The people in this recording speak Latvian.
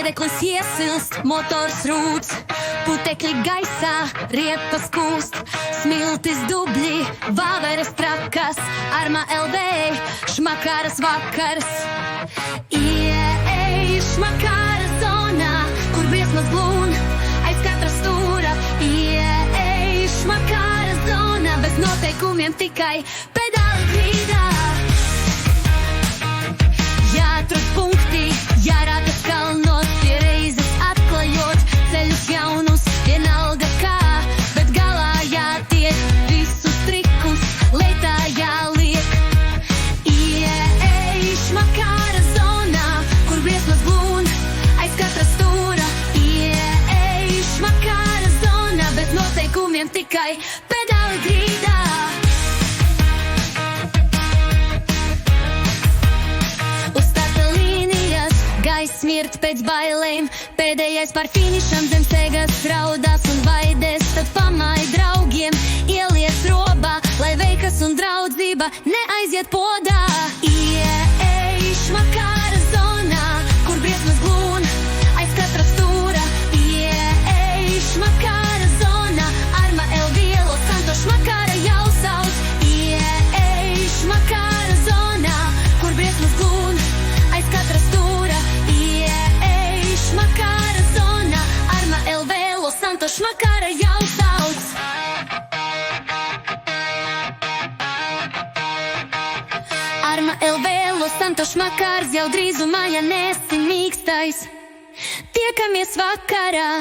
Degeklis iesilst, motors rūc, putekļi gaisā, riepas kūst, smiltis dubļi, vāveres trakas, Arma LV, šmakaras vakars. Ieej šmakara zonā, kur briesmas glūn, aiz katra stūra. Ieej šmakara zonā, bez noteikumiem tikai pedāli grīdā. Jāatrod punkti, jārātas kalnos, pie reizes atklājot ceļus jaunus, vienalga kā, bet galā jātiek visus trikus, lietā jāliek. Ieej šmakara zonā, kur briesmas glūn, aiz katra stūra. Ieej šmakara zonā, bez noteikumiem tikai pedāli grīdā. Smirt pēc bailēm, pēdējais par finišam zem segas raudās un baidēs, tad pamāj draugiem, ieliec robā, lai veikas un draudzība neaiziet podā. Ieej šmakara zonā, kur briesmas glūn, aiz katra stūra. Ieej šmakara zonā, Arma LV, Los Santos šmakara jau sauc. Ieej šmakara zonā, kur briesmas glūn, aiz katra stūra. Šmakara zonā, Arma LV, Los Santos šmakara jau sauc. Arma LV, Los Santos šmakars jau drīzumā, ja nesi mīkstais. Tiekamies vakarā.